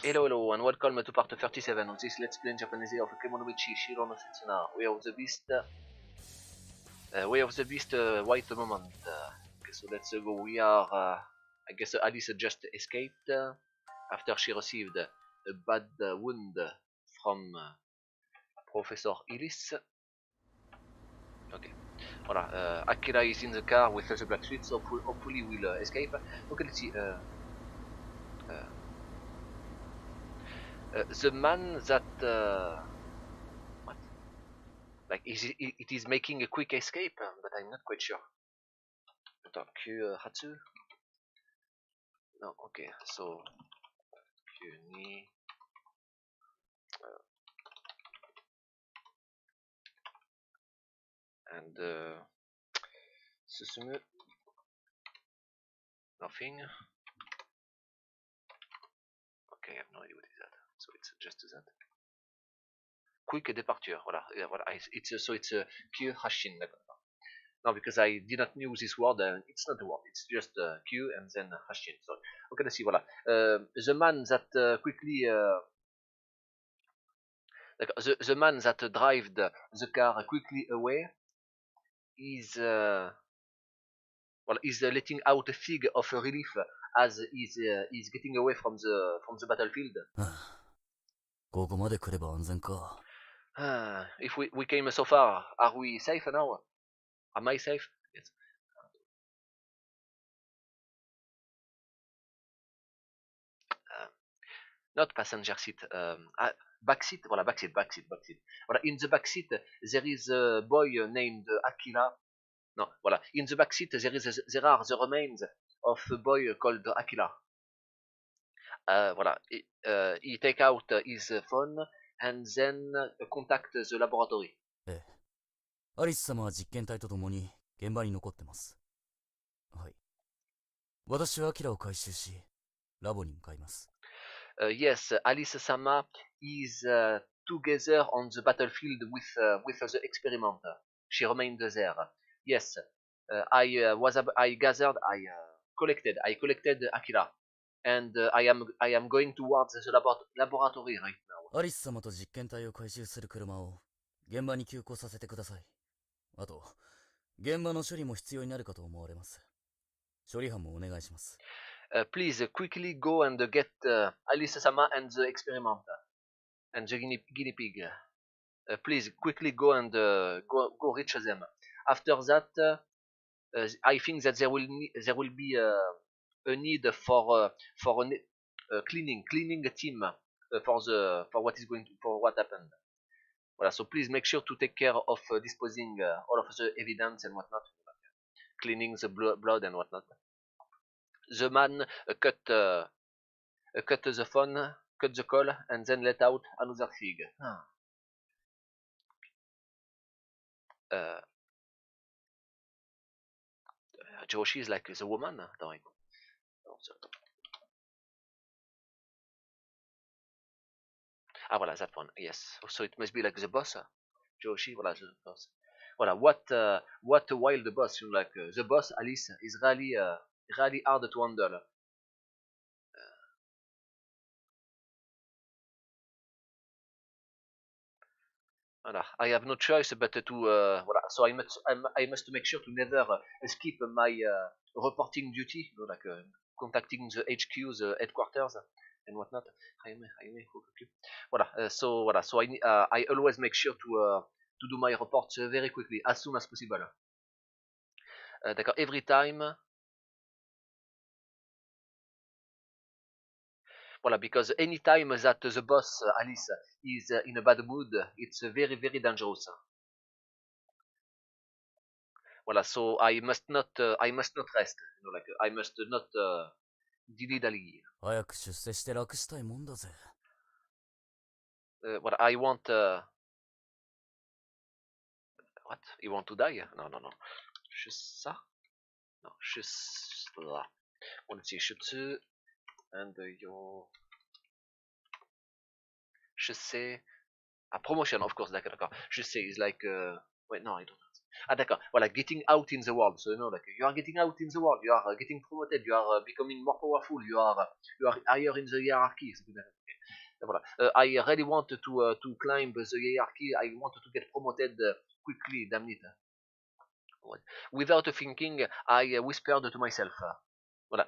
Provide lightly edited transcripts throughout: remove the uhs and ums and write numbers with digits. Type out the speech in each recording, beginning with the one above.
Hello, hello, and welcome to part 37 of this Let's Play in Japanese of Kemo Siro no Setsuna. Way of the Beast. Way of the Beast, wait a moment. Okay, so let's go. We are, I guess Alice just escaped after she received a bad wound from Professor Ellis. Okay. Voilà, Akira is in the car with the black suit, so hopefully we'll escape. Okay, let's see. The man that what? Like it is making a quick escape, but I'm not quite sure. Hatsu. No, okay. So ni and Susumu. Nothing. Okay, I have no idea what is that. So it's just that. Quick departure. Voilà. Yeah, voilà. It's so it's a Q Hashin. No, because I did not know this word. It's not a word. It's just Q and then Hashin. So okay, let's see. Voilà. The man that quickly. The man that drive the car quickly away is is letting out a fig of relief as he's getting away from the battlefield. If we came so far, are we safe now? Am I safe? Yes. Not passenger seat. Back seat. Voilà, back seat. Voilà, in the back seat there is a boy named Akira. No, voilà. In the back seat there are the remains of a boy called Akira. Voilà. He take out his phone and then contact the laboratory. アリス様は実験体と共に現場に残ってます。はい。私はアキラを回収し、ラボに向かいます。Yes, Alice-sama is together on the battlefield with the experimenter. She remained there. Yes, I collected Akira, and I am going towards the laboratory right now. アリス様と実験体を回収する車を現場に急行させてください。あと、現場の処理も必要になるかと思われます。処理班もお願いします。Please quickly go and get Alice-sama and the experimenter and the guinea pig. Please quickly go and go reach them. After that, I think that there will be a need for a cleaning team for what happened. Voilà, so please make sure to take care of disposing all of the evidence and whatnot, cleaning the blood and whatnot. The man cut the phone, cut the call, and then let out another fig. Joshi is like the woman. Ah, voilà, that one. Yes. So it must be like the boss. Joshi, voilà, the boss. Voilà, what a wild boss. You know, like the boss, Alice, is really hard to handle. Voilà, I have no choice but to voilà. So I must make sure to never skip my reporting duty, you know, like contacting the HQ, the headquarters, and whatnot. Voilà. So I always make sure to do my reports very quickly, as soon as possible. D'accord. Every time. Voilà, because any time that the boss Alice is in a bad mood, it's very dangerous. Voilà, so I must not rest. You know, like I must not dilly-dally. 早く出世して楽したいもんだぜ。What I want. What? You want to die? No. Ça? No, là. On dit shutsu and yo. Je sais. Ah, promotion, of course, d'accord. Je sais is like. Wait, no, I don't. Ah, d'accord. Voilà, getting out in the world. So, you know, like, you are getting out in the world. You are getting promoted. You are becoming more powerful. You are higher in the hierarchy. Voilà. I really want to climb the hierarchy. I want to get promoted quickly. Damn it. Without thinking, I whispered to myself. Voilà.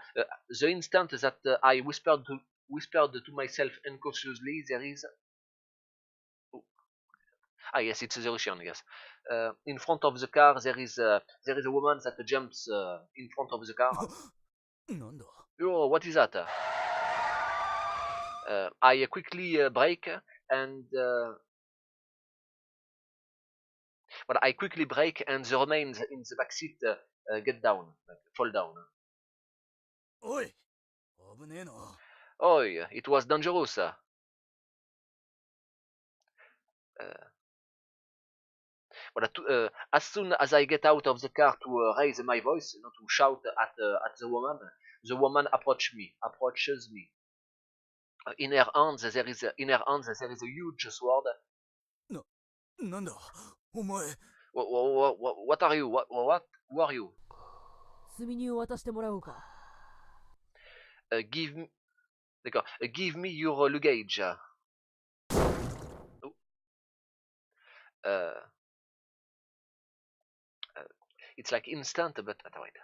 The instant that I whispered to myself unconsciously, there is. Ah yes, it's the Russian. Yes. In front of the car, there is a woman that jumps in front of the car. Oh, what is that? I quickly brake and. But I quickly brake and the remains in the back seat get down, like, fall down. Oi! Oh, it was dangerous. As soon as I get out of the car to raise my voice, to shout at the woman approaches me. In her hands there is a huge sword. What are you? Who are you? Give me your luggage. It's like instant, but wait.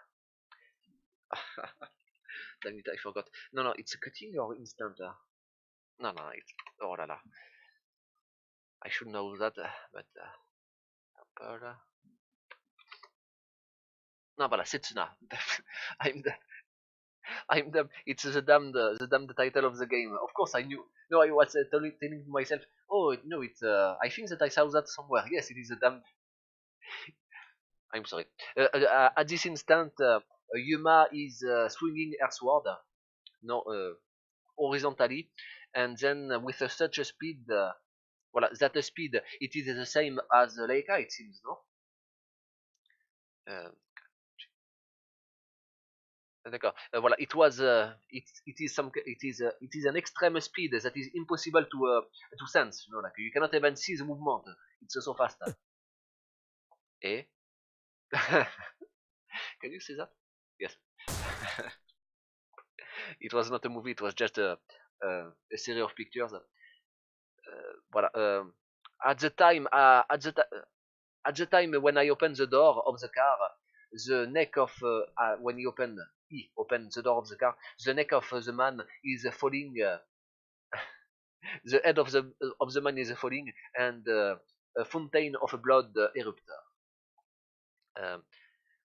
Damn it, I forgot. No, it's cutting or instant. No, it's oh la la. I should know that, but no, but Setsuna. I'm the. It's the damned title of the game. Of course, I knew. No, I was telling myself. Oh no, it's. I think that I saw that somewhere. Yes, it is a damned. I'm sorry. At this instant, Yuma is swinging her sword, no, horizontally, and then with such a speed, well, that speed, it is the same as Leica, it seems, no? D'accord. Voilà, it was, it is an extreme speed that is impossible to sense. Like you cannot even see the movement. It's so fast. Eh? Can you see that? Yes. It was not a movie. It was just a series of pictures. Voilà. At the time, when I opened the door of the car, the neck of when he opened the door of the car, the neck of the man is falling. The head of the man is falling, and a fountain of blood erupts.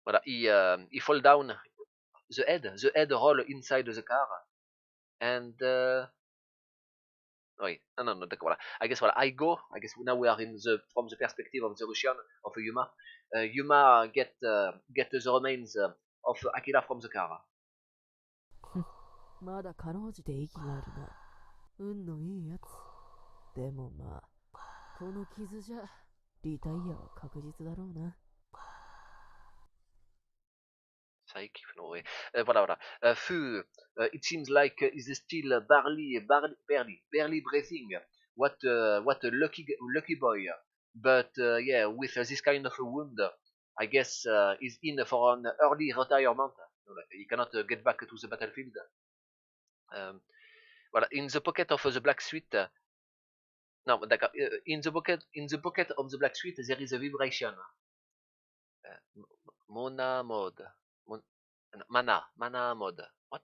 Voilà, he fall down. The head roll inside the car, and wait, no, d'accord. Voilà. I guess voilà, I guess now we are from the perspective of the Russian of Yuma. Yuma get the remains of Akira from the car. まだかろうじて息があるな。運のいいやつ。でもまあ、この傷じゃリタイアは確実だろうな。Voilà, voilà. It seems like he's still barely breathing. What a lucky boy. But yeah, with this kind of a wound, I guess he's in for an early retirement. Like, he cannot get back to the battlefield. Voilà, in the pocket of the black suite. No, d'accord. In the pocket of the black suite, there is a vibration. Mona mode. Mana mode. What?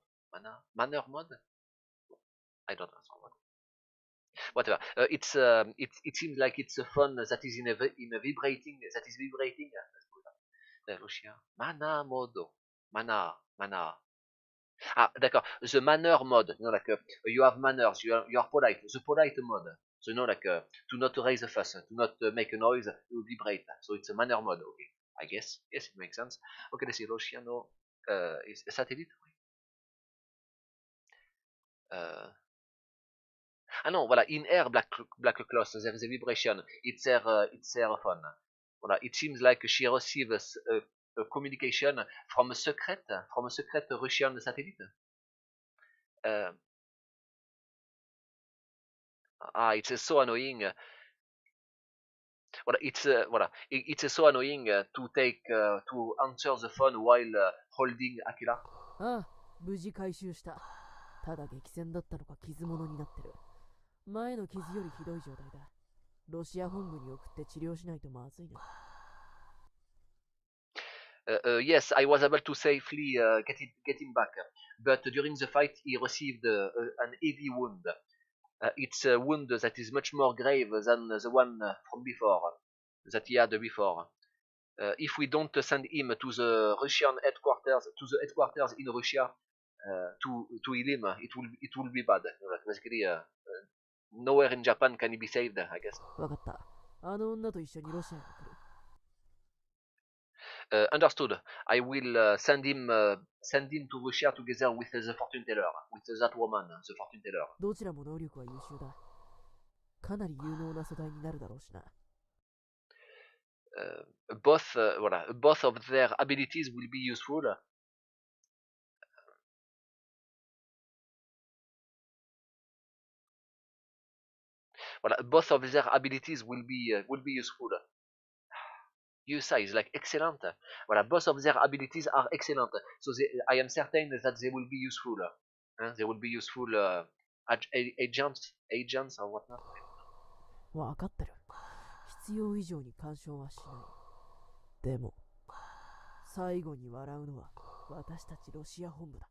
Manner mode? I don't know. Whatever. It seems like it's a phone that is in a vibrating. That is vibrating. Mana modo. Mana. Ah, d'accord. The manner mode. Like you have manners. You are polite. The polite mode. So like to not raise a fuss, to not make a noise, you vibrate. So it's a manner mode. Okay. I guess. Yes, it makes sense. Okay, let's see. Rosciano is a satellite. No, voilà, in air black cloth, there is a vibration. It's her phone. Voilà, it seems like she receives a communication from a secret Russian satellite. It's so annoying. Voilà, it's so annoying to answer the phone while holding Akira. ああ、無事回収した。ただ激戦だったのか傷物になってる。前の傷よりひどい状態だ。ロシア本部に送って治療しないとまずいな。Yes, I was able to safely get him back, but during the fight he received an heavy wound. It's a wound that is much more grave than the one from before, that he had before. If we don't send him to the Russian headquarters, in Russia, to heal him, it will be bad. Basically, nowhere in Japan can he be saved, I guess. わかった。あの女と一緒にロシアに来る。Understood. I will send him to Russia together with the fortune teller, with that woman, the fortune teller. どちらも能力は優秀だ。かなり有能な素材になるだろうしな。Both of their abilities will be useful. Both of their abilities will be useful. Yusa is like excellent. Both of their abilities are excellent. So I am certain that they will be useful. They will be useful agents or whatnot. わかってる。必要以上に干渉はしない。でも、最後に笑うのは私たちロシア本部だ。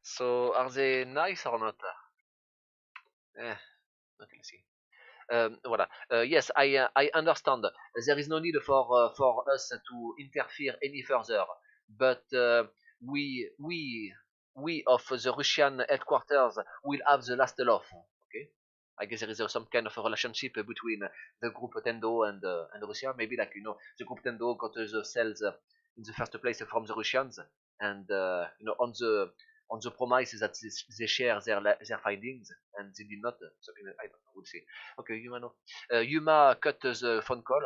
So are they nice or not? Okay, let's see. Yes, I understand. There is no need for us to interfere any further, but we of the Russian headquarters will have the last laugh. Okay, I guess there is some kind of a relationship between the group Tendo and Russia. Maybe like the group Tendo got the cells in the first place from the Russians, and on the promise that they share their findings, and they did not. Something I don't know. We'll see. Okay, Yuma cut the phone call,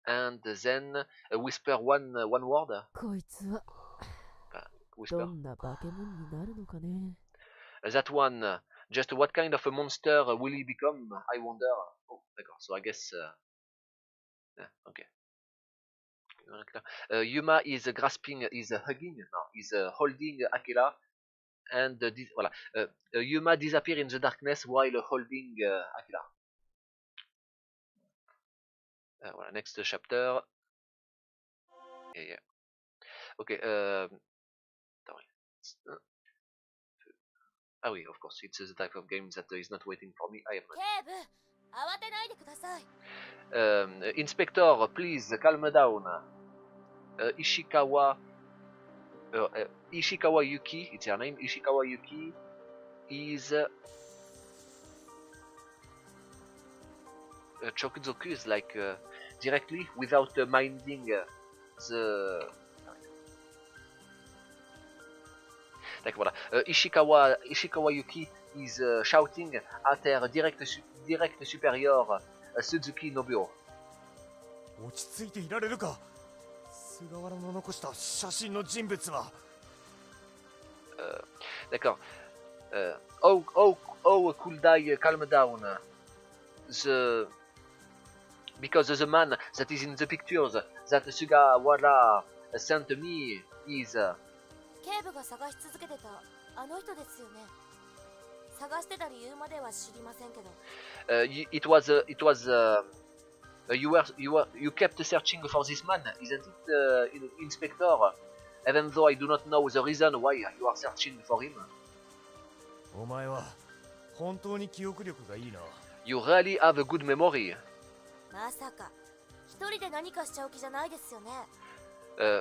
and then whisper one word. こいつは Whisper. どんな化け物になるのかね。That one. Just what kind of a monster will he become? I wonder. Oh, d'accord. So I guess. Yeah, okay. Yuma is grasping, is hugging, no, is holding Akela, and Yuma disappear in the darkness while holding Akela. Next chapter. Yeah. Okay. Oui, of course, it's the type of game that is not waiting for me. I am. 警部、慌てないでください。 Inspector, please calm down. Ishikawa Yuki, it's her name. Ishikawa Yuki is Chokuzoku is like directly without minding the. Like voilà. Ishikawa Yuki is shouting at her direct superior Suzuki Nobuo. 落ち着いていられるか。菅原の残した写真の人物は。D'accord. Cool die, calm down. Because the man that is in the pictures that Sugawara sent me is. 警部が探し続けてたあの人ですよね。探してた理由までは知りませんけど。It was you kept searching for this man, isn't it, Inspector? Even though I do not know the reason why you are searching for him. お前は本当に記憶力がいいな。You really have a good memory. まさか一人で何かしちゃう気じゃないですよね。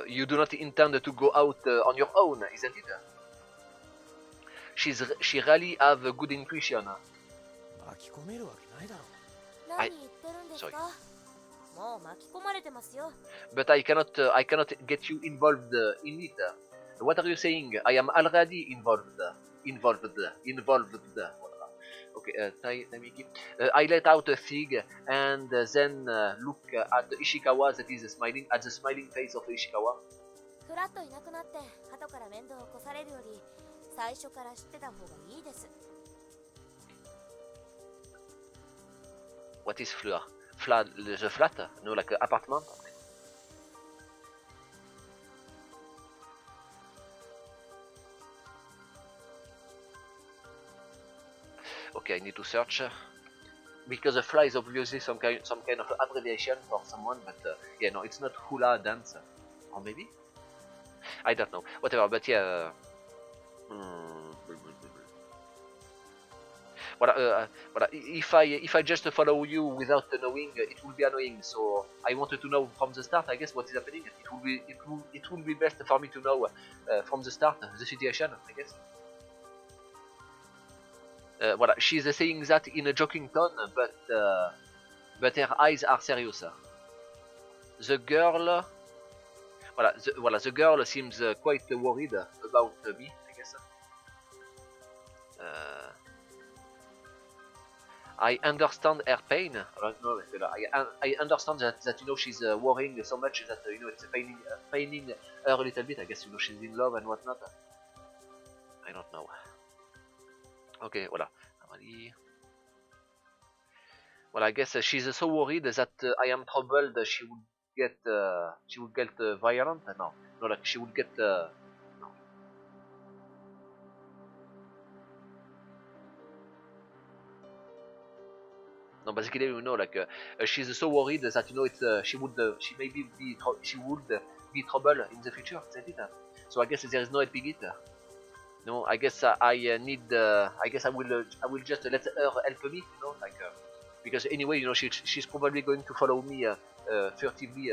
You do not intend to go out on your own, isn't it? She really have a good intuition. 巻き込めるわけないだろ。何言ってるんですか。もう巻き込まれてますよ。But I cannot get you involved in it. What are you saying? I am already involved. Okay, I let out a fig and then look at Ishikawa that is smiling, at the smiling face of Ishikawa. フラッといなくなって後から面倒を起こされるより最初から知ってた方がいいです。What is Fleur? The flat? No, like an apartment? Okay, I need to search. Because a fly is obviously some kind of abbreviation for someone, but yeah, no, it's not hula dance. Or maybe? I don't know. Whatever, but yeah. If I just follow you without knowing, it will be annoying. So I wanted to know from the start, I guess, what is happening. It will be best for me to know from the start the situation, I guess. She's saying that in a joking tone, but her eyes are serious. The girl, the girl seems quite worried about me, I guess. I understand her pain. I understand that you know she's worrying so much that you know it's paining her a little bit. I guess you know she's in love and whatnot. I don't know. Okay, voilà. Well, I guess she's so worried that I am troubled. She would get violent. No, like she would get. No. No, basically, you know, like she's so worried that you know it's she would be trouble in the future. That's it. So I guess there is no helping it. No, I guess I need. I guess I will just let her help me. You know, like because anyway, you know, she's probably going to follow me furtively.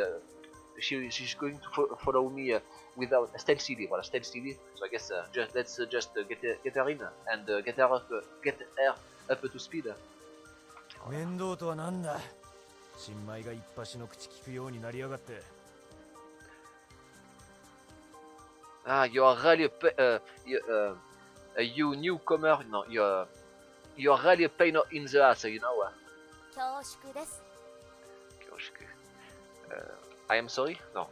She's going to follow me without stealthily. Well, stealthily. So I guess let's just get her in and get her up to speed. 面倒とはなんだ。新米が一発の口聞くようになりやがって。Ah, you're really you newcomer. No, you're really a pain in the ass. You know. 恐縮です。I am sorry. No.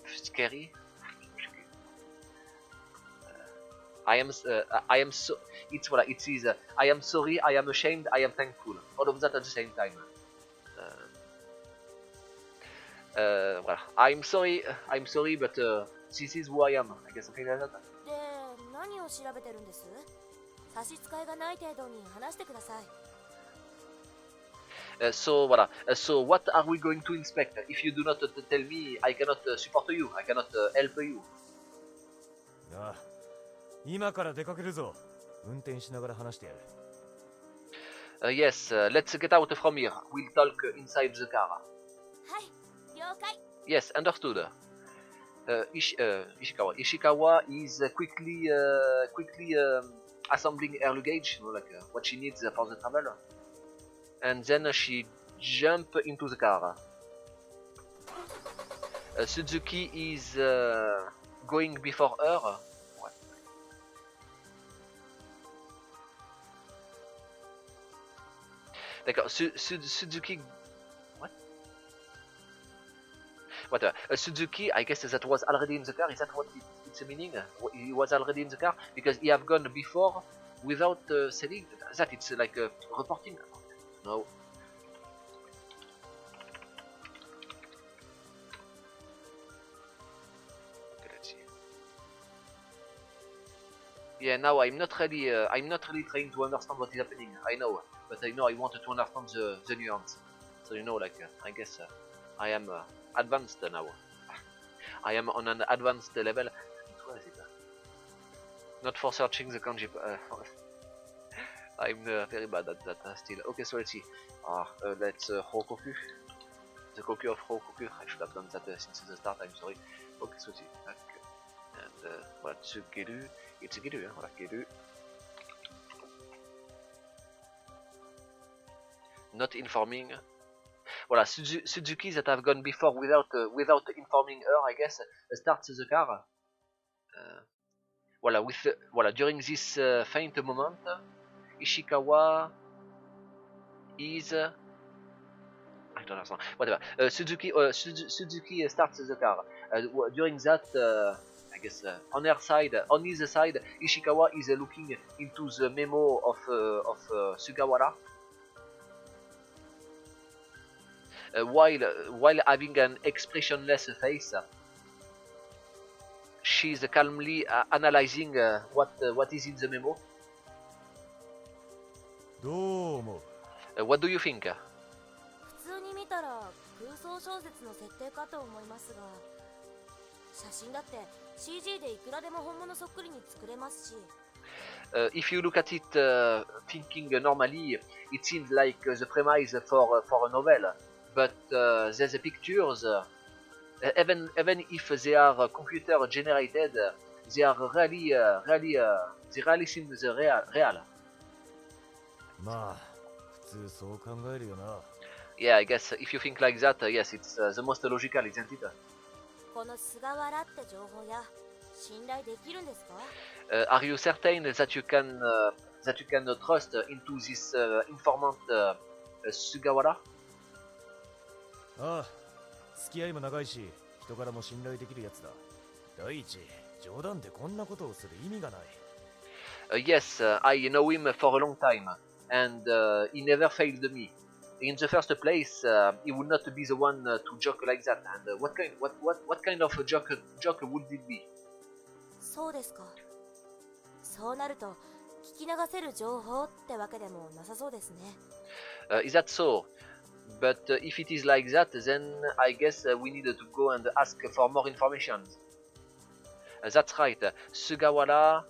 Scary. I am so. It's what it is. I am sorry. I am ashamed. I am thankful. All of that at the same time. Well, I'm sorry, but this is who I am. I guess something like that. で、何を調べてるんです？差し支えがない程度に話してください。So what are we going to inspect? If you do not tell me, I cannot support you. I cannot help you. ああ、今から出かけるぞ。運転しながら話してやる。Yes, let's get out from here. We'll talk inside the car. はい、了解。Yes, understood. Ishikawa is quickly assembling her luggage, you know, like what she needs for the travel. And then she jump into the car. Suzuki is going before her. What? D'accord. Suzuki. What? What? Suzuki. I guess that was already in the car. Is that what it's meaning? He was already in the car because he have gone before without saying that. It's like reporting. No. Okay, let's see. Yeah, now I'm not really trying to understand what is happening. I know, but I know I wanted to understand the nuance. So you know, like I guess I am advanced now. I am on an advanced level. What is it? Not for searching the kanji. I'm very bad at that still. Okay, so let's see. Let's Hokoku. The Koku of Hokoku. I should have done that since the start, I'm sorry. Okay, so let's see. And what's Geru? It's a Geru, voilà, Geru. Not informing. Voilà, Suzuki that have gone before without informing her, I guess, starts the car. Voilà, during this faint moment. Ishikawa is I don't understand. Whatever. Suzuki starts the car. During that, I guess on his side, Ishikawa is looking into the memo of Sugawara. While having an expressionless face, she's calmly analyzing what is in the memo. どう思う？ What do you think? 普通に見たら空想小説の設定かと思いますが、写真だって CG でいくらでも本物そっくりに作れますし。If you look at it thinking normally, it seems like the premise for a novel, but there's pictures, even if they are computer generated, they are really they really seem real. まあ普通そう考えるよな。 Yeah, I guess if you think like that, yes, it's the most logical, isn't it? この菅原って情報や信頼できるんですか？ Are you certain that you can trust into this informant Sugawara? ああ、付き合いも長いし人からも信頼できるやつだ。第一、冗談でこんなことをする意味がない。 Yes, I know him for a long time, and he never failed me. In the first place, he would not be the one to joke like that. And what kind of joke would it be? そうですか。そうなると聞き流せる情報ってわけでもなさそうですね。Is that so? But if it is like that, then I guess we need to go and ask for more information. That's right. Sugawara.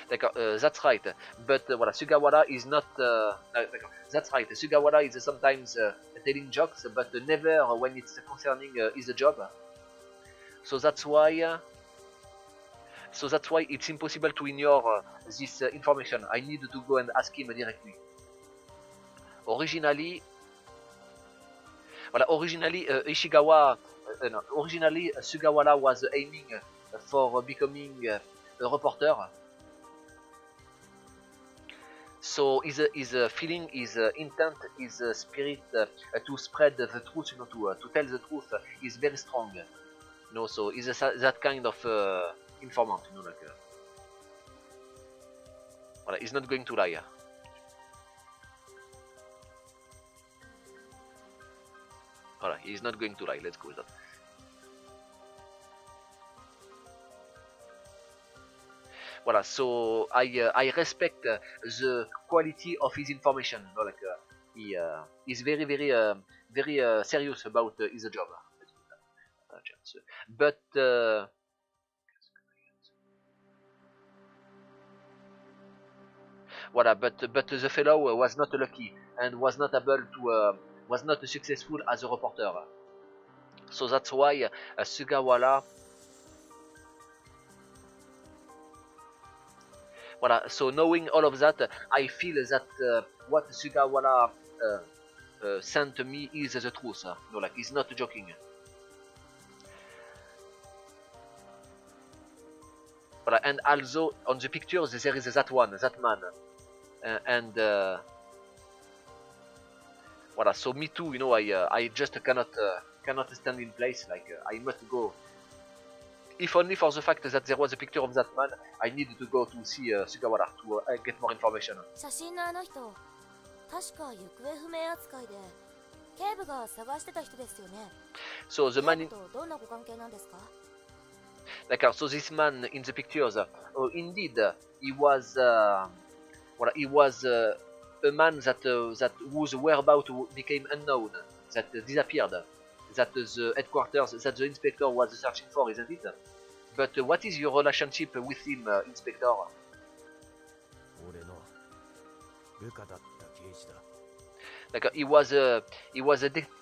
D'accord, that's right. But voilà, Sugawara is not. D'accord, that's right. Sugawara is sometimes telling jokes, but never when it's concerning his job. So that's why. So that's why it's impossible to ignore this information. I need to go and ask him directly. Originally, voilà, originally originally Sugawara was aiming for becoming a reporter. So his feeling, his intent, his spirit to spread the truth, to tell the truth is very strong. So he's that kind of informant, like. Voilà, he's not going to lie. Voilà, he's not going to lie. Let's go with that. Voilà, so I respect the quality of his information. Like he is very serious about his job. But voilà, but the fellow was not lucky and was not able to was not successful as a reporter. So that's why Sugawara. Voilà, so knowing all of that, I feel that what Sugawara sent to me is the truth. Like he's not joking. Voilà, and also on the pictures there is that man, and voilà. So me too, I just cannot stand in place. Like I must go. If only for the fact that there was a picture of that man, I needed to go to see Sugawara to get more information. 写真のあの人、確か行方不明扱いで警部が探してた人ですよね。 So the man 警部とどんなご関係なんですか？ D'accord, so this man in the pictures, indeed, he was he was a man that whose whereabouts became unknown, that disappeared, that the headquarters, that the inspector was searching for, isn't it? But what is your relationship with him, Inspector? 俺の部下だった刑事だ。 Like he was a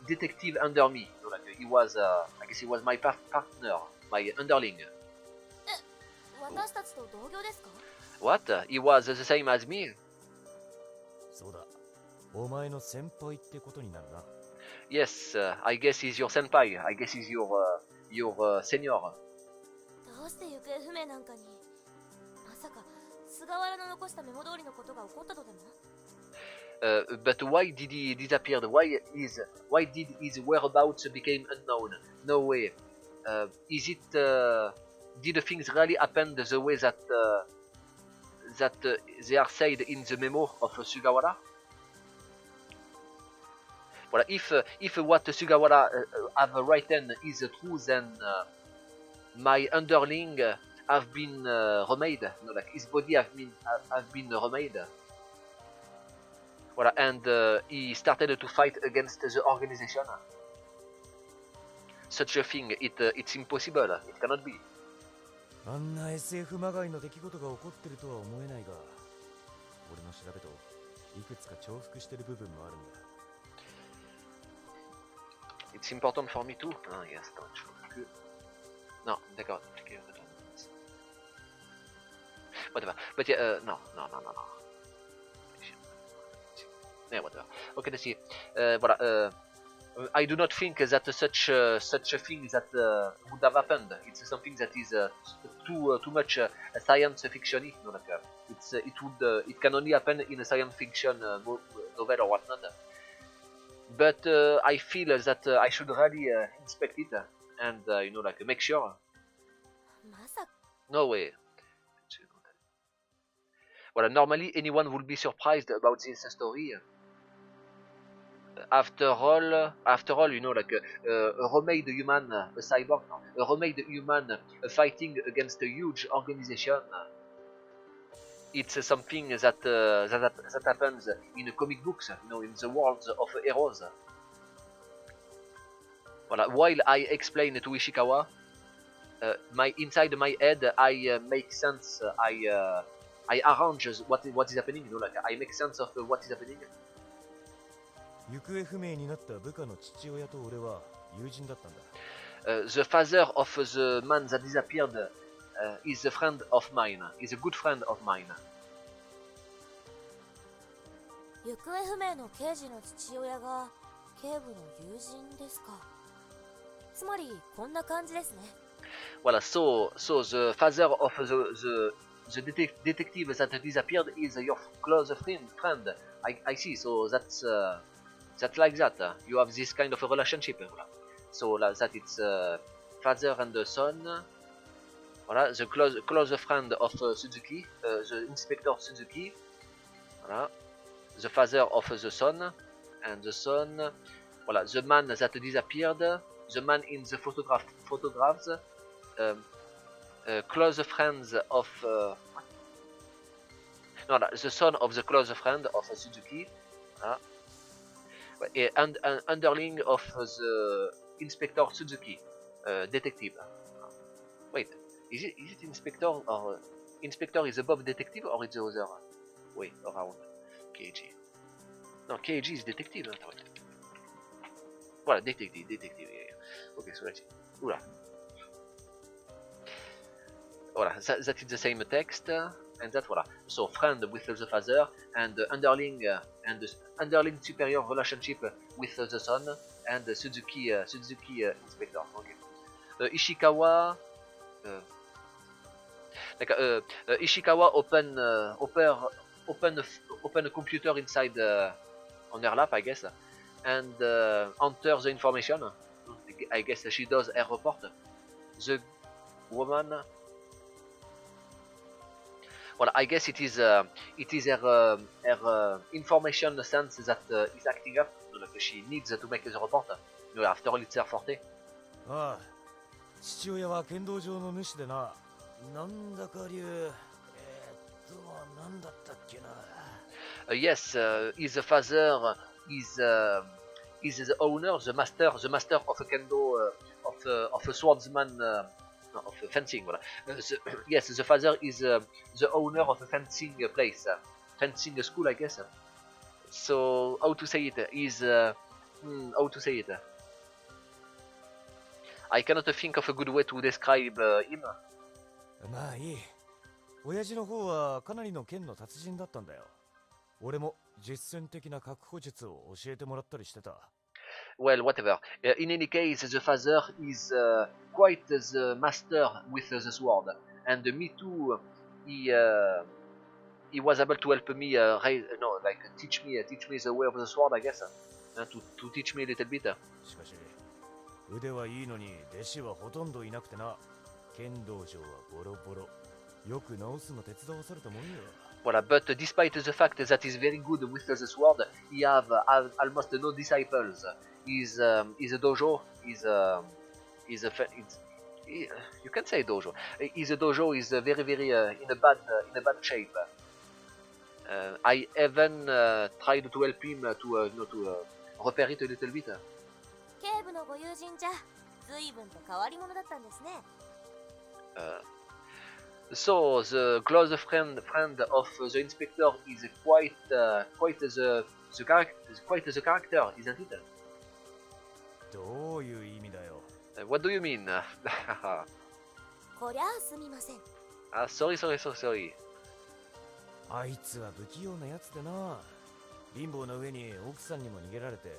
detective under me. So, like, he was I guess he was my partner, my underling. 私たちと同業ですか？ What? He was the same as me? そうだ。お前の先輩ってことになるな。 Yes, I guess he's your senpai. I guess he's your senior. どうして行方不明なんかに？まさか菅原の残したメモ通りのことが起こったとでも？ But why did he disappear? Why did his whereabouts became unknown? No way. Is it? Did things really happen the way that they are said in the memo of Sugawara? Well, if what Sugawara have written is true, then my underling have been remade. You know, like his body have been remade. Voilà, and he started to fight against the organization. Such a thing, it's impossible. It cannot be. あんな SF まがいの出来事が起こってるとは思えないが、俺の調べといくつか重複してる部分もあるんだ。It's important for me too. Ah, yes, attends, je vois que... Non, d'accord. Whatever. But yeah, no. Yeah, whatever. Okay, let's see. Voilà. I do not think that such a thing that would have happened. It's something that is too much science fiction. You know, like, it can only happen in a science fiction novel or whatnot. But I feel that I should really inspect it and you know, like, make sure. まさか No way. Well, normally anyone would be surprised about this story. After all, you know, like a remade human, a cyborg, a remade human fighting against a huge organization. It's something that happens in comic books, you know, in the worlds of heroes. Voilà. While I explain to Ishikawa, inside my head, I make sense. I arrange what is happening. You know, like I make sense of what is happening. 行方不明になった部下の父親と俺は友人だったんだ。The father of the man that disappeared is a friend of mine. Is a good friend of mine. 行方不明の刑事の父親が警部の友人ですか。つまりこんな感じですね。Voilà, so the father of the detective that disappeared is your close friend. I see. So that's like that. You have this kind of a relationship. Voilà. So that it's father and the son. Voilà, the close friend of Suzuki, the inspector Suzuki. Voilà, the father of the son, and the son. Voilà, the man that disappeared, the man in the photographs. Close friends of the son of the close friend of Suzuki, and underling of the inspector Suzuki, detective. Wait, is it inspector or inspector is above detective or it's the other? Wait, around KG. No, KG is detective. Wait. Voilà, detective. Yeah. Okay, so let's see. Oula. Voilà, that is the same text, and that voilà. So friend with the father and underling and the underling superior relationship with the son and the Suzuki inspector. Okay. Ishikawa. Ishikawa open a computer inside on her lap, I guess, and enter the information. I guess she does her report. The woman. Well, I guess it is her information sense that is acting up. Like she needs to make the report. After all, it's her forte. ああ、父親は剣道場の主でな。なんだか流。なんだったっけな。Yes, his father is the owner, the master of a kendo, of a swordsman. Of fencing, voilà. Yes, the father is the owner of a fencing place, fencing school, I guess. So, how to say it? How to say it? I cannot think of a good way to describe him. まあいい。親父の方はかなりの剣の達人だったんだよ。俺も実践的な確保術を教えてもらったりしてた。Well, whatever. In any case, the father is quite the master with the sword, and me too. He was able to help me teach me the way of the sword, I guess, to teach me a little bit. しかし腕はいいのに弟子はほとんどいなくてな。剣道場はボロボロ。よく直すの手伝わされたもんよ。Voilà, but despite the fact that he's very good with the sword, he have almost no disciples. His dojo is You can say dojo. His dojo is very in a bad shape. I even tried to help him to repair it a little bit. 警部のご友人じゃ随分と変わり者だったんですね。So the close friend of the inspector is quite the character, isn't it? どういう意味だよ。What do you mean? こりゃあすみません。Sorry. あいつは不器用なやつでな。貧乏な上に奥さんにも逃げられて、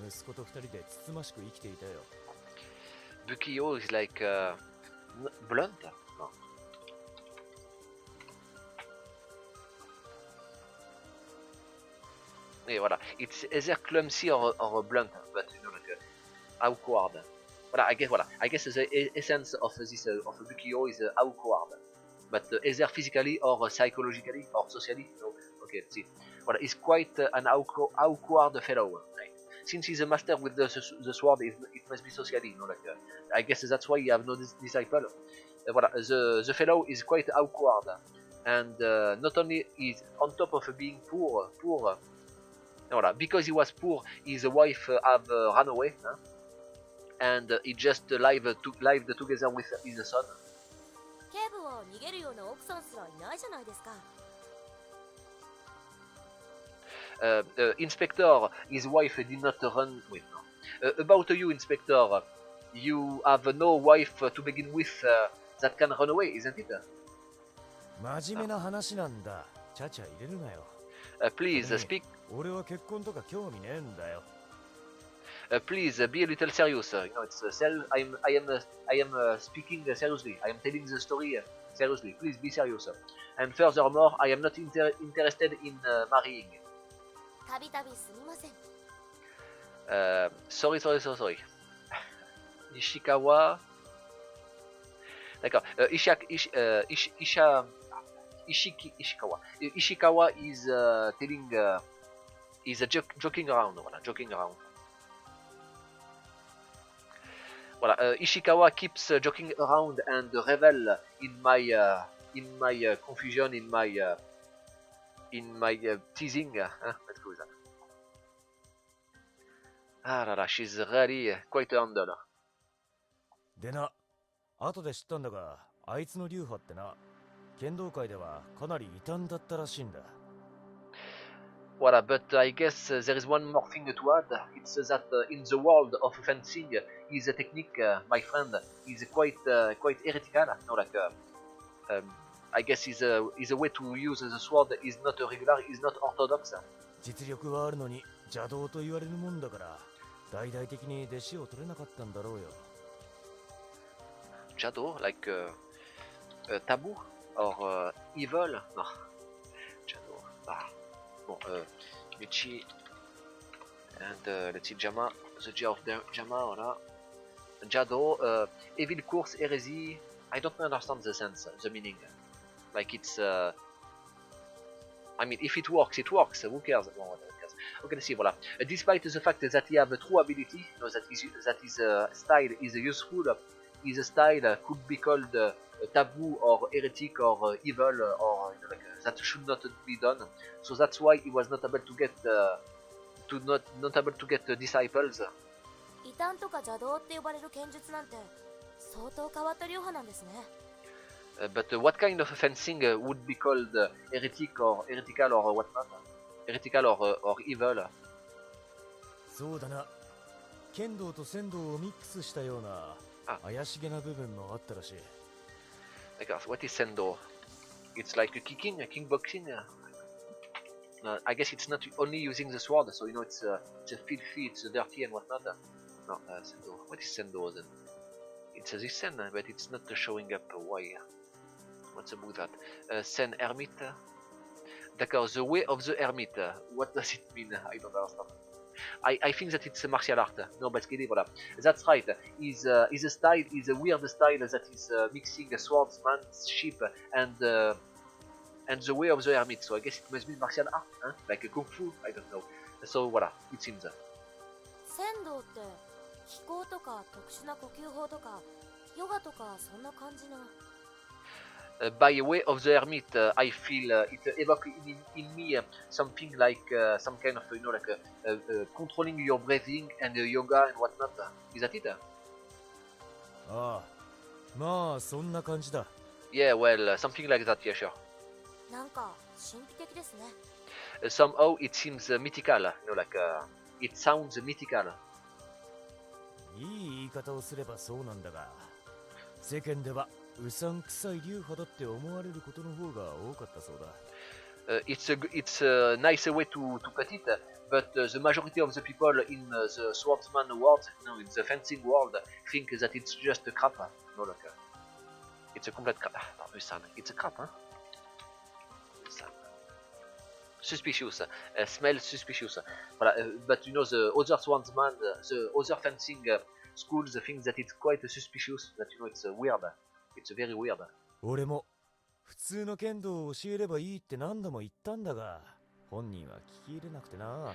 息子と二人でつつましく生きていたよ。Bukio is like blunt. No. Et voilà, it's either clumsy or blunt, but you know, like awkward. I guess the essence of this of Bukio is awkward, but either physically or psychologically or socially. No. Okay, let's see. Voilà, he's quite an awkward fellow. Right? Since he's a master with the sword, it must be socially. You know, like I guess that's why he have no disciple. Voilà, the fellow is quite awkward, and not only is on top of being poor. Voilà, because he was poor, his wife have run away, huh? And he just lived together with his son. 警部は逃げるような奥さんすらいないじゃないですか。Inspector, his wife did not run with. No. About you, Inspector, you have no wife to begin with that can run away, isn't it? 真面目な話なんだ。ちゃちゃ入れるなよ。Please speak. 俺は結婚とか興味ねえんだよ。Please be a little serious. You know, it's I am speaking seriously. I am telling the story seriously. Please be serious. And furthermore, I am not interested in marrying. たびたびすみません。Sorry. Ishikawa. D'accord. Ishikawa is telling. Is joking around. Voilà, joking around. Voilà, Ishikawa keeps joking around and revel in my confusion, in my teasing. Let's go with that. Ah la la, she's really quite a handle. でな、後で知ったんだが、あいつの流派ってな、剣道界ではかなり異端だったらしいんだ。Voilà, but I guess there is one more thing to add. It's that in the world of fencing, his technique, my friend, is quite heretical. No, like I guess his way to use the sword is not regular, is not orthodox. 実力はあるのに邪道と言われるもんだから、大々的に弟子を取れなかったんだろうよ。Jado, like taboo or evil? No, Jado. Ah. Bon, Michi and let's see Jama, the J of Jama, voilà. Jado, evil course, heresy. I don't understand the sense, the meaning. Like it's, I mean, if it works, it works. Who cares? No, who cares? Okay, let's see. Voilà. Despite the fact that he have a true ability, you know, that his style is useful, his style could be called taboo or heretic or evil or you know, like, that should not be done. So that's why he was not able to get disciples. 異端とか邪道って呼ばれる剣術なんて相当変わった流派なんですね。But what kind of fencing would be called heretic or heretical or whatnot? Heretical or evil? そうだな。剣道と仙道をミックスしたような怪しげな部分もあったらしい。D'accord, what is Sendo? It's like a kickboxing. I guess it's not only using the sword, so you know it's filthy, it's dirty and whatnot. No, Sendo. What is Sendo then? It's this Sen, but it's not showing up. Why? What's about that? Sen Hermit. D'accord, the way of the hermit. What does it mean? I don't understand. I think that it's a martial art. No, but voilà. That's right. Is a style, is a weird style that is mixing swordsmanship and the way of the hermit. So I guess it must be martial art, huh? Like a kung fu. I don't know. So voilà, it seems. 仙道って気功とか特殊な呼吸法とかヨガとかそんな感じの。By way of the hermit, I feel it evoke in me something like some kind of, like controlling your breathing and yoga and whatnot. Is that it? ああ、まあそんな感じだ。Yeah, well, something like that, yeah, sure. なんか神秘的ですね。Somehow it seems mythical, like it sounds mythical. いい言い方をすればそうなんだが、世間ではうさんくさい流派だって思われることの方が多かったそうだ。It's a nice way to put it, but the majority of the people in the swordsman world, in the fencing world, think that it's just a crap. Like it's a complete crap. It's a crap, huh? Suspicious, smell suspicious. Voilà, but the other swordsman, the other fencing schools think that it's quite suspicious. That it's weird. It's very weird. 俺も普通の剣道を教えればいいって何度も言ったんだが、本人は聞き入れなくてな。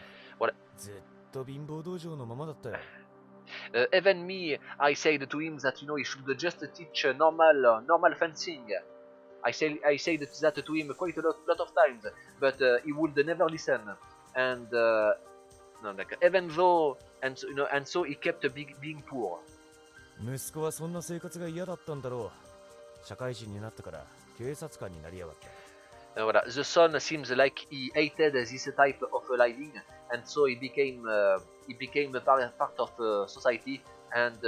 ずっと貧乏道場のままだったよ。Even me, I said to him that he should just teach normal fencing. I said that to him quite a lot of times, but he would never listen. And even though, and so he kept being poor. 息子はそんな生活が嫌だったんだろう。社会人になったから警察官になりやがった。Voilà. The son seems like he hated this type of living, and so he became part of society and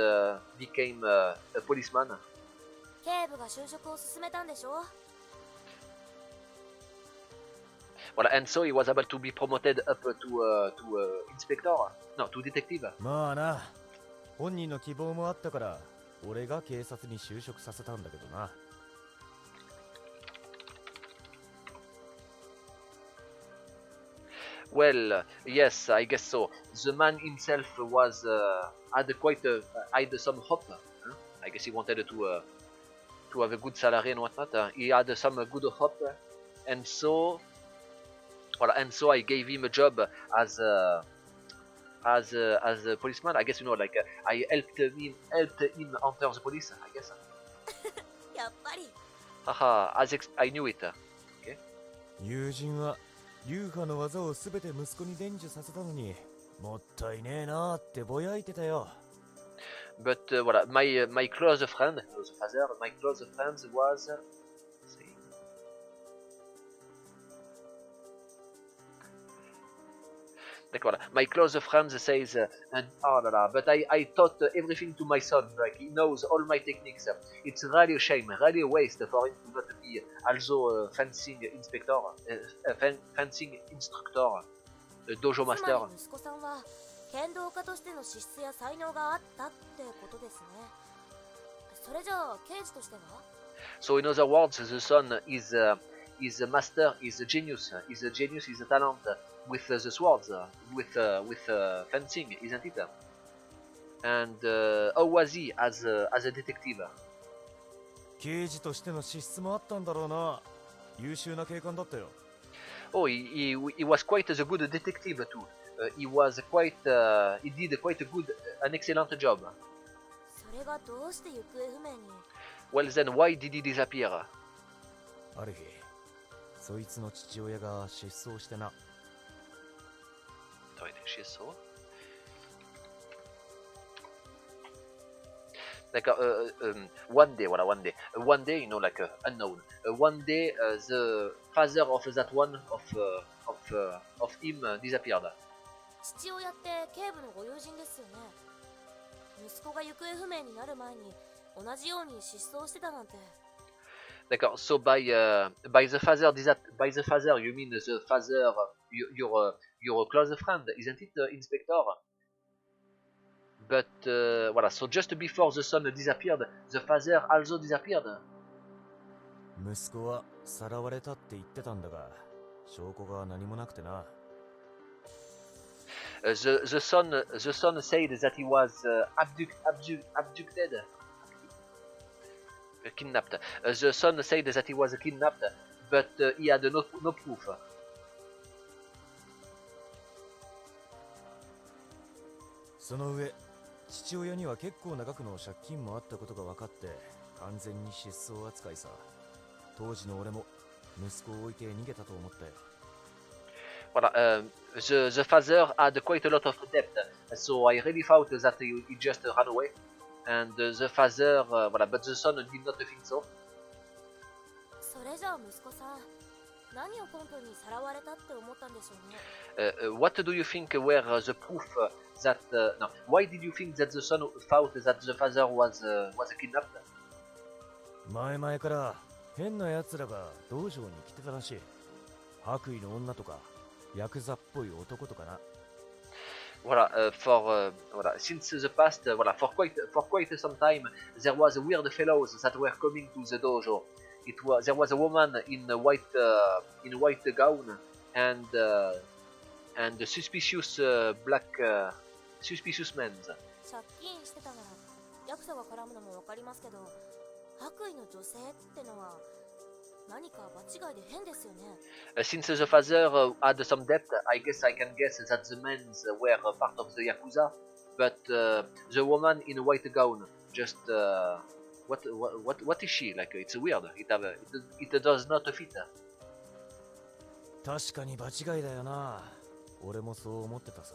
became a policeman. 警部が就職を進めたんでしょ。Voilà, and so he was able to be promoted up to inspector, no, to detective. まあな、本人の希望もあったから俺が警察に就職させたんだけどな。Well, yes, I guess so. The man himself was had some hope. I guess he wanted to have a good salary and whatnot. He had some good hope, and so, voilà, and so I gave him a job as a policeman. I guess like I helped him enter the police. I guess. やっぱり。Haha, I knew it. Okay. 友人は流派の技をすべて息子に伝授させたのにもったいねえなってぼやいてたよ。But voilà, my close friend, the father, my close friend was. D'accord. My close friend says, oh la la, but I taught everything to my son. Like he knows all my techniques. It's really a shame, really a waste for him to not be also fencing inspector, fencing instructor, dojo master. つまり息子さんは剣道家としての資質や才能があったってことですね。それじゃあ刑事としては？ So in other words, the son is a master, is a genius, is a talent with the swords, with fencing, isn't it? And how was he as a detective? 刑事としての資質もあったんだろうな。優秀な警官だったよ。Oh, he was quite a good detective too. He did quite an excellent job. それがどうして行方不明に？ Well then, why did he disappear? ある日、そいつの父親が失踪してな。Like one day, like unknown. One day, the father of that one of him disappeared. 父親って警部のご友人ですよね。息子が行方不明になる前に同じように失踪してたなんて。D'accord. So by the father, you mean the father, your close friend, isn't it, Inspector? But voilà. So just before the son disappeared, the father also disappeared. 息子はさらわれたって言ってたんだが、証拠が何もなくてな。The son said that he was abducted. Kidnapped. The son said that he was kidnapped, but he had no proof. その上、父親には結構な額の借金もあったことが分かって完全に失踪扱いさ。当時の俺も息子を置いて逃げたと思ったよ。Voilà, the father had quite a lot of debt, so I really thought that he just ran away. And the father, voilà, but the son did not think so. それじゃあ息子さん、何を根拠にさらわれたって思ったんでしょうね。What do you think were the proof that no? Why did you think that the son thought that the father was kidnapped? 前々から変な奴らが道場に来てたらしい。白衣の女とかヤクザっぽい男とかな。Voilà, voilà, since the past, voilà, for quite some time, there was weird fellows that were coming to the dojo. There was a woman in a white gown and suspicious suspicious men. 借金してたならヤクザが絡むのもわかりますけど、白衣の女性ってのは何か場違いで変ですよね。Since the father had some debt, I guess I can guess that the men were part of the yakuza, but the woman in a white gown just what is she like? It's weird. It does not fit. 確かに場違いだよな。俺もそう思ってたさ。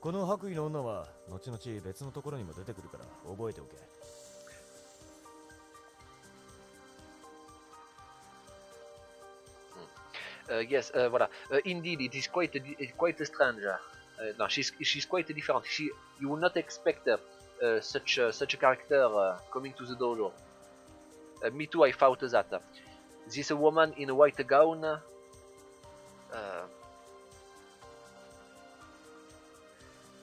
この白衣の女は後々別のところにも出てくるから覚えておけ。Yes, voilà. Indeed, it is quite strange. No, she's quite different. You will not expect such a character coming to the dojo. Me too, I thought that. This woman in a white gown.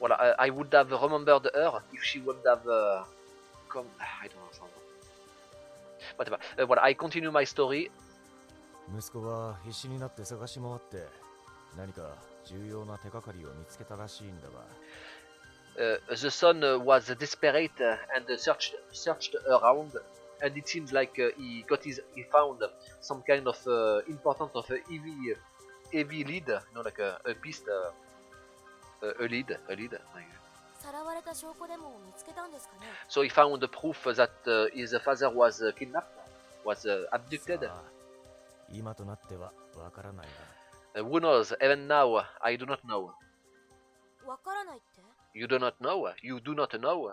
Voilà, I would have remembered her if she would have come. I don't know. Whatever. Voilà, I continue my story. 息子は必死になって探し回って何か重要な手がかりを見つけたらしいんだが。The son was desperate and searched around, and it seems like he found some kind of important of heavy lead, you know, like a piece, a lead. さらわれた証拠でも見つけたんですかね。So he found the proof that his father was kidnapped, was abducted. 今となってはわからないな。Who knows? Even now, I do not know. わからないって？ You do not know? You do not know?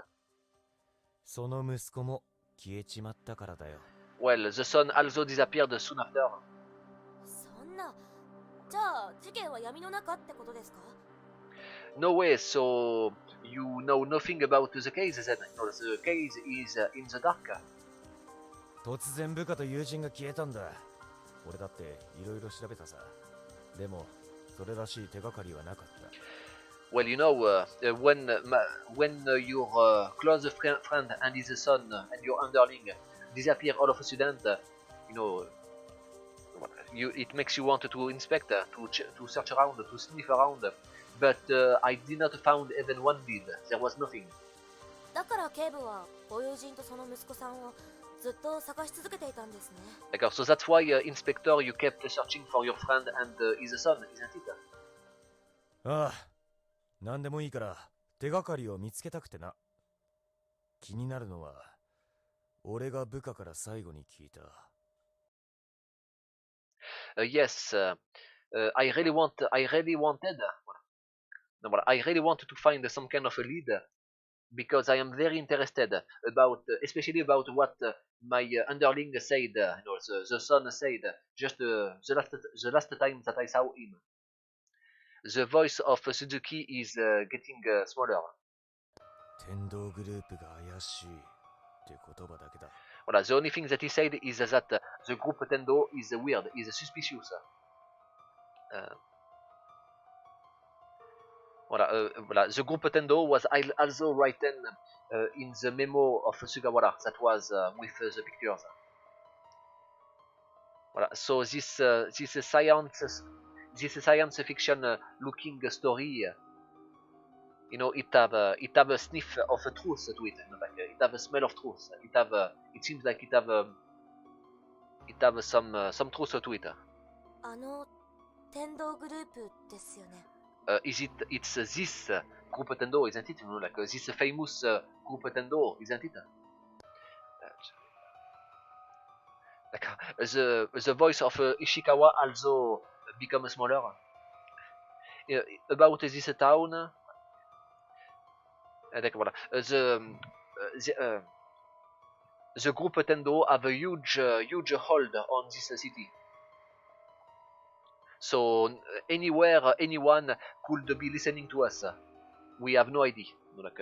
その息子も消えちまったからだよ。Well, the son also disappeared soon after. そんな。じゃあ事件は闇の中ってことですか？ No way, so you know nothing about the case then? No, the case is in the dark. 突然部下と友人が消えたんだ。俺だっていろいろ調べたさ。でもそれらしい手がかりはなかった。Well, you know, when your close friend and his son and your underling disappear all of a sudden, you know, it makes you want to inspect, to search around, to sniff around. But I did not found even one lead. There was nothing. だから警部はご友人とその息子さんをずっと探し続けていたんですね。D'accord, so that's why, Inspector, you kept searching for your friend and his son, isn't it? ああ、なんでもいいから手がかりを見つけたくてな。気になるのは俺が部下から最後に聞いた。Yes, I really wanted. No, but I really wanted to find some kind of a lead because I am very interested about, especially about what my underling said. You know, the son said just the last time that I saw him. The voice of Suzuki is getting smaller. 天道グループが怪しいって言葉だけだ。Voilà, the only thing that he said is that the group Tendo is weird, is suspicious. Voilà, the group Tendo was also written in the memo of Sugawara that was with the pictures. Voilà, so this science fiction looking story, you know, it have a sniff of a truth to it. You know, like, it have a smell of truth. It seems like it have some truth to it. 天道グループですよね。It's this group Tendo, isn't it? You know, like this famous group Tendo, isn't it? Like the voice of Ishikawa also becomes smaller. About this town, voilà. The group Tendo have a huge hold on this city. So anywhere anyone could be listening to us. We have no idea. Like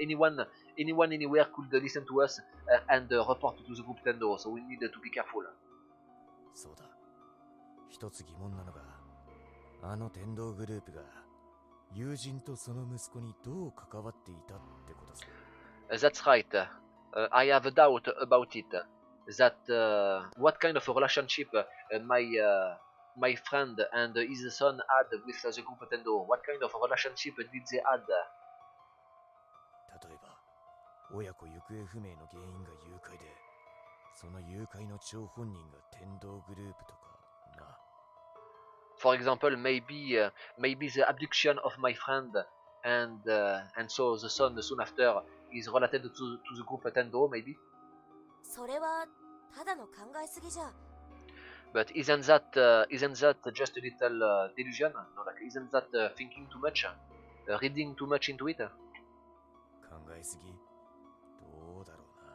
anyone anywhere could listen to us and report to the group Tendo. So we need to be careful. そうだ。一つ疑問なのが、あの天道グループが友人とその息子にどう関わっていたってことさ。That's right. I have a doubt about it. That what kind of a relationship my friend and his son had with the group Tendo? What kind of a relationship did they had? 例えば、親子行方不明の原因が誘拐で、その誘拐の張本人が天道グループとかな。For example, maybe the abduction of my friend and so the son soon after is related to the group Tendo, maybe. それはただの考えすぎじゃ。 But isn't that just a little delusion? No, like isn't that thinking too much, reading too much into it? 考えすぎどうだろうな。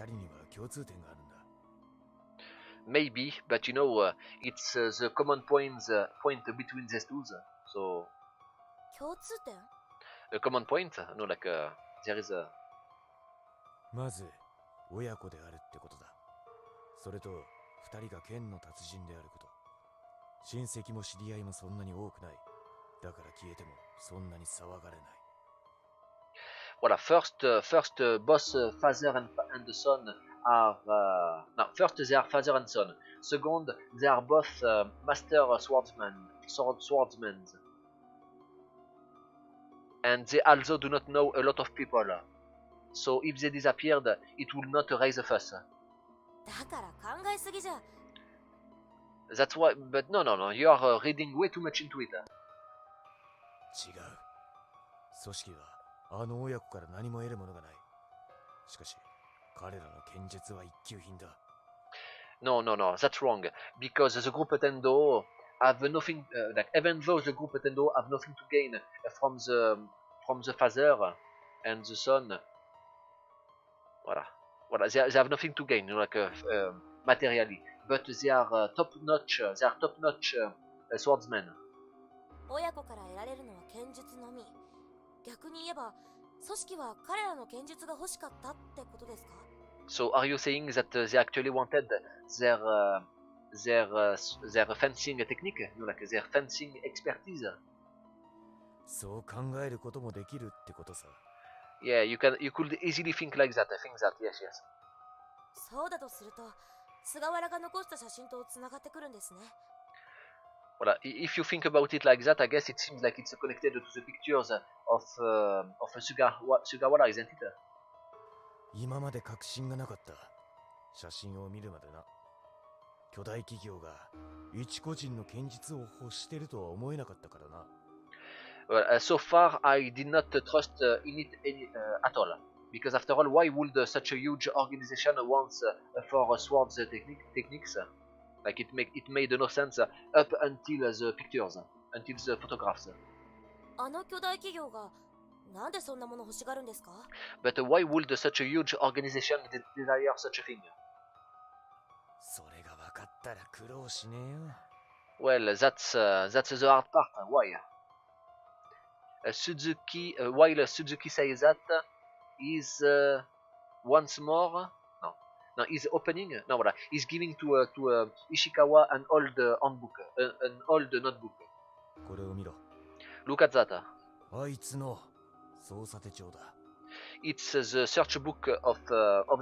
二人には共通点があるんだ。Maybe, but you know, it's the common point between these two. So 共通点？ a common point, no, like there is a. まず親子であるってことだ。それと二人が剣の達人であること。親戚も知り合いもそんなに多くない。だから消えてもそんなに騒がれない。Voilà, first, both father and son are no. First, they are father and son. Second, they are both master swordsmen, and they also do not know a lot of people. So if they disappeared, it will not raise a fuss. だから考えすぎじゃ。 That's why. But no, you are reading way too much into it. 違う。組織はあの親子から何も得るものがない。しかし彼らの剣術は一級品だ。No, that's wrong. Because the group Tendo have nothing, like even though the group Tendo have nothing to gain from the father and the son. Voilà, they have nothing to gain, like materially, but they are top-notch swordsmen. 親子から得られるのは剣術のみ。逆に言えば、組織は彼らの剣術が欲しかったってことですか？ So are you saying that they actually wanted their fencing technique, no, like their fencing expertise? そう考えることもできるってことさ。Yeah, you could easily think like that. I think that, yes. そうだとすると、菅原が残した写真とつながってくるんですね。Voilà, if you think about it like that, I guess it seems like it's connected to the pictures of Sugawara, isn't it? 今まで確信がなかった。写真を見るまでな。巨大企業が一個人の剣術を欲してるとは思えなかったからな。Well, so far, I did not trust in it at all. Because after all, why would such a huge organization want for swords techniques? Like it made no sense up until the pictures, until the photographs. あの巨大企業がなんでそんなもの欲しがるんですか？ But why would such a huge organization desire such a thing? それが分かったら苦労しねえよ。Well, that's the hard part. Why? While Suzuki says that, is once more no, he's opening. No, voilà, he's giving to Ishikawa an old handbook, an old notebook. これを見ろ。 Look at that. あいつの捜査手帳だ。 It's the search book of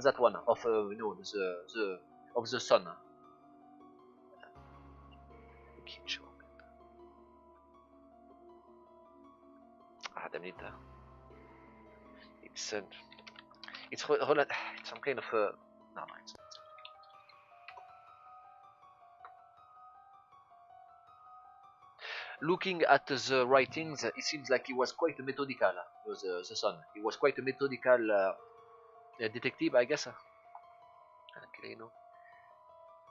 that one, of of the son. Ah, damn it. It's some kind of no, it's not. looking at the writings, it seems like he was quite methodical. The son. He was quite a methodical detective, I guess.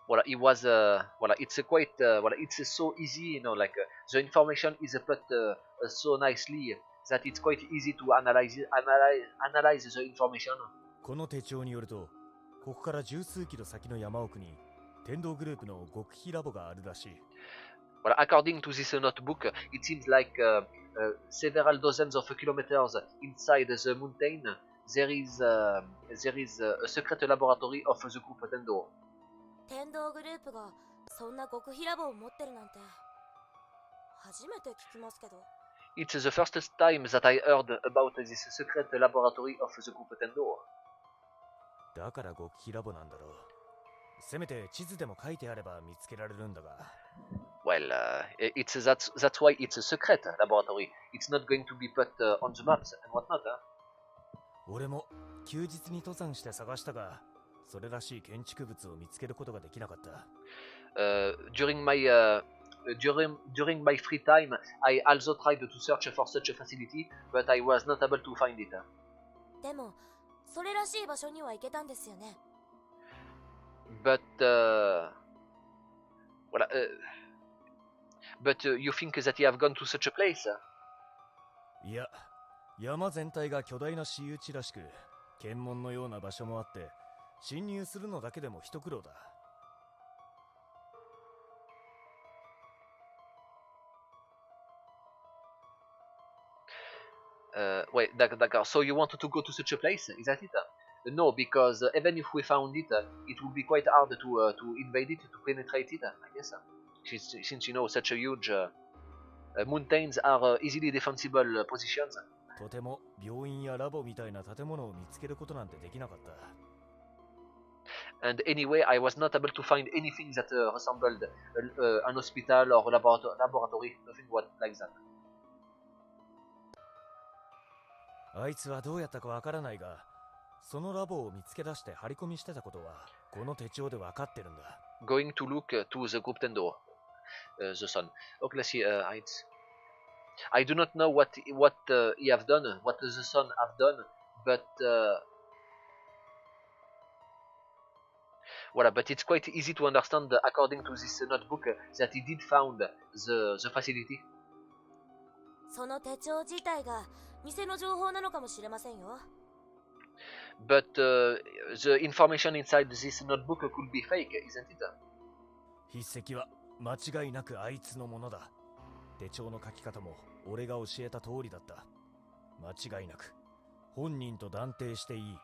Voilà, he was. Voilà, it's a quite. Voilà, it's so easy, you know, like the information is put so nicely that it's quite easy to analyze the information. この手帳によると、ここから十数キロ先の山奥に天道グループの極秘ラボがあるらしい。Well, according to this notebook, it seems like several dozens of kilometers inside the mountain, there is a secret laboratory of the group Tendo. 天道グループがそんな極秘ラボを持ってるなんて初めて聞きますけど。It's the first time that I heard about this secret laboratory of the group Tendo. だから極秘ラボなんだろう。せめて地図でも書いてあれば見つけられるんだが。Well, that's why it's a secret laboratory. It's not going to be put on the maps and whatnot. 俺も休日に登山して探したが、それらしい建築物を見つけることができなかった。During my free time, I also tried to search for such a facility, but I was not able to find it. でも、それらしい場所には行けたんですよね。But you think that you have gone to such a place? いや、山全体が巨大な私有地らしく、検問のような場所もあって、侵入するのだけでも一苦労だ。Wait, d'accord. So you wanted to go to such a place? Is that it? No, because even if we found it, it would be quite hard to invade it, to penetrate it, I guess. Since you know such a huge mountains are easily defensible positions. とても病院やラボみたいな建物を見つけることなんてできなかった。And anyway, I was not able to find anything that resembled an hospital or laboratory, nothing like that. あいつはどうやったかわからないが、そのラボを見つけ出して張り込みしてたことはこの手帳でわかってるんだ。Going to look to the group Tendo, the son. Okay, let's see. I do not know what he have done, what the son have done, but voilà. But it's quite easy to understand, according to this notebook, that he did found the facility. その手帳自体が偽の情報なのかもしれませんよ。But the information inside this notebook could be fake, isn't it? 筆跡は間違いなくあいつのものだ。手帳の書き方も俺が教えた通りだった。間違いなく本人と断定していい。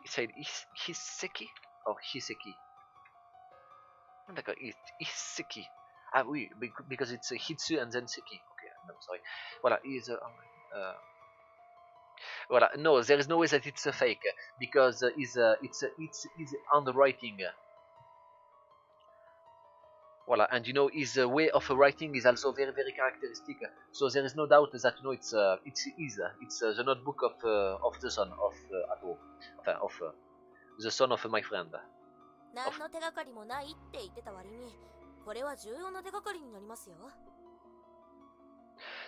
He said Hiseki or Hiseki? D'accord, Hiseki. Ah oui, because it's Hitsu and then Seki. Okay, no, sorry. Voilà, voilà, no, there is no way that it's a fake because it's handwriting. Voilà, and you know his way of writing is also very very characteristic. So there is no doubt that you know it's the notebook of the son of Ato, of the son of my friend. 何の手がかりもないって言ってた割に、これは重要な手がかりになりますよ。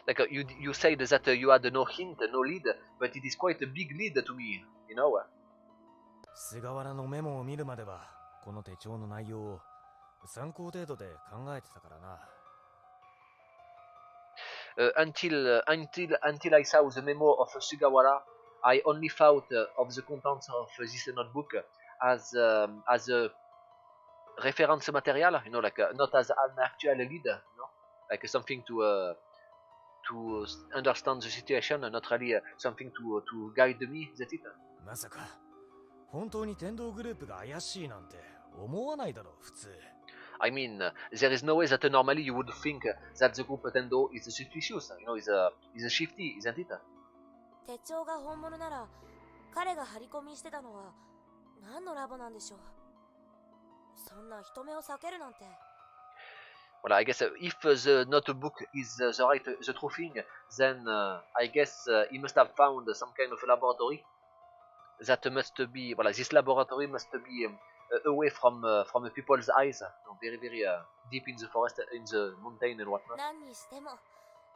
Like you said that you had no hint, no lead, but it is quite a big lead to me, you know. 菅原のメモを見るまではこの手帳の内容を参考程度で考えてたからな。Until I saw the memo of Sugawara, I only thought of the contents of this notebook as a reference material, you know, like not as an actual lead, you know, like something to understand the situation, not really something to guide me. That's it. まさか本当に天道グループが怪しいなんて思わないだろう普通。I mean, there is no way that normally you would think that the group Tendo is suspicious, you know, is a shifty, isn't it? 手帳が本物なら、彼が張り込みしてたのは何のラボなんでしょう。そんな人目を避けるなんて。Well, I guess if the notebook is the true thing, then I guess he must have found some kind of laboratory. that must be, voilà, this laboratory must be away from the people's eyes, very deep in the forest, in the mountain and whatnot. 何にしても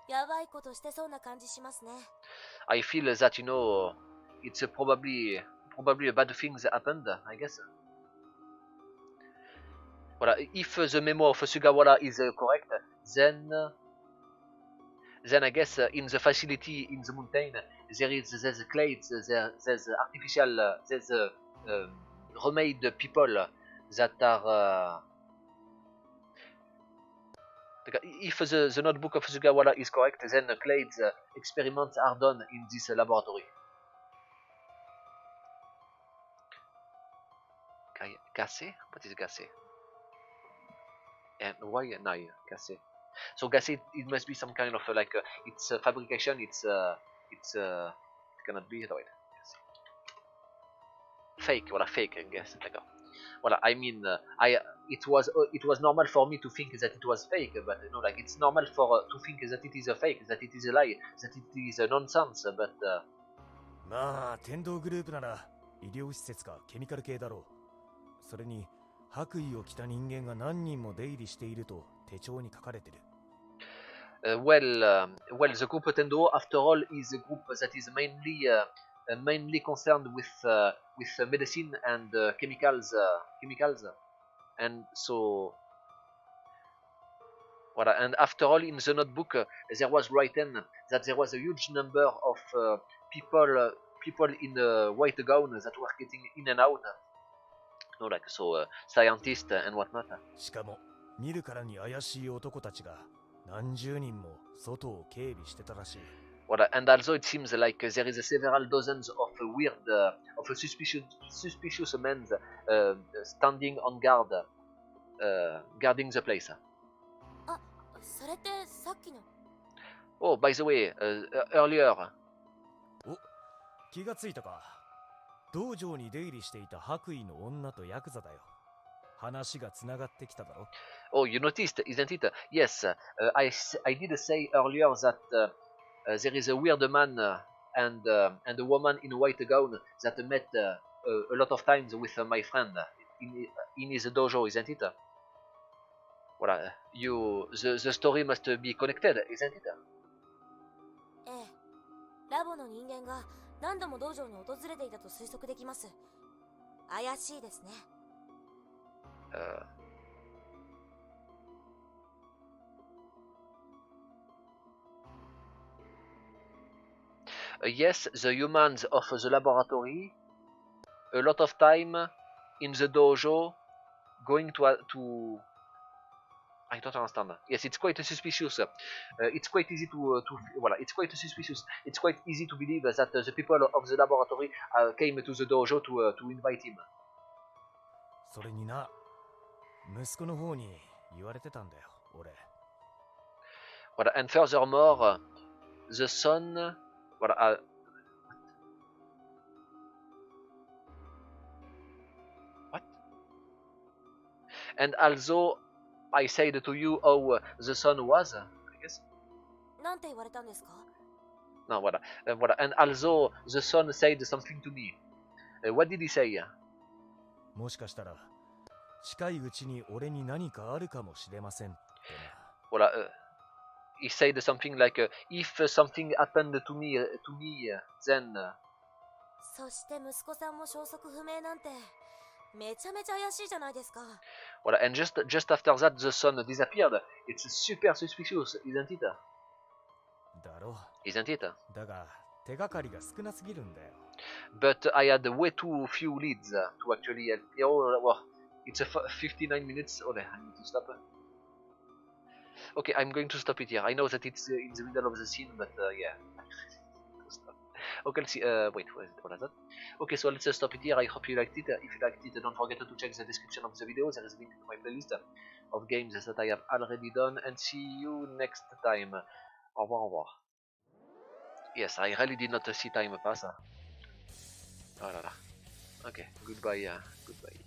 やばいことしてそうな感じしますね。 I feel that it's probably a bad thing that happened, I guess. Voilà, if the memo of Sugawara is correct, then I guess in the facility in the mountain there's clades, there's artificial, there's remade people that are. If the notebook of Sugawara is correct, then clades experiments are done in this laboratory. Gassé? What is gassé? And why Nai gassé? So gassé, it must be some kind of it's fabrication. It's cannot be right. Fake, voilà, fake, I guess. D'accord. Voilà, I mean, it was normal for me to think that it was fake, but it's normal to think that it is a fake, that it is a lie, that it is a nonsense, but. まあ、天道グループなら医療施設かケミカル系だろう。それに白衣を着た人間が何人も出入りしていると手帳に書かれてる。Well, the group Tendo, after all, is a group that is mainly concerned with medicine and chemicals, and so. Voilà, and after all, in the notebook, there was written that there was a huge number of people in a white gown that were getting in and out. Scientists and whatnot. しかも見るからに怪しい男たちが何十人も外を警備してたらしい。Voilà, and also it seems like there is several dozens of weird, suspicious men standing on guard, guarding the place. あ、それってさっきの。 Oh, by the way, earlier. お、気がついたか。道場に出入りしていた白衣の女とヤクザだよ。話がつながってきただろ。Oh, you noticed, isn't it? Yes, I did say earlier that there is a weird man and a woman in a white gown that met a lot of times with my friend in his dojo, isn't it? Voilà, the story must be connected, isn't it? ええ、ラボの人間が何度も道場に訪れていたと推測できます。怪しいですね。Yes, the humans of the laboratory, a lot of time in the dojo, going to I don't understand. Yes, it's quite suspicious. It's quite easy voilà, it's quite suspicious. It's quite easy to believe that the people of the laboratory came to the dojo to invite him. それにな、息子の方に言われてたんだよ、俺。Voilà, and furthermore, the son, voilà. What? And also, I said to you how the son was, I guess. なんて言われたんですか? No, voilà, voilà. And also, the son said something to me. What did he say? もしかしたら近いうちに俺に何かあるかもしれませんってな。Voilà, he said something like, if something happened to me, then. そして息子さんも消息不明なんてめちゃめちゃ怪しいじゃないですか。 Voilà, and just after that, the son disappeared. It's super suspicious, isn't it? だろう。Isn't it? だが手がかりが少なすぎるんだよ。But I had way too few leads to actually help. Oh, well, it's 59 minutes. Oh, I need to stop. Okay, I'm going to stop it here. I know that it's in the middle of the scene, but yeah. Okay, let's see. Wait, what is that? Okay, so let's stop it here. I hope you liked it. If you liked it, don't forget to check the description of the video. There is a link to my playlist of games that I have already done. And see you next time. Au revoir, au revoir. Yes, I really did not see time pass. Oh là là. Okay, goodbye. Goodbye.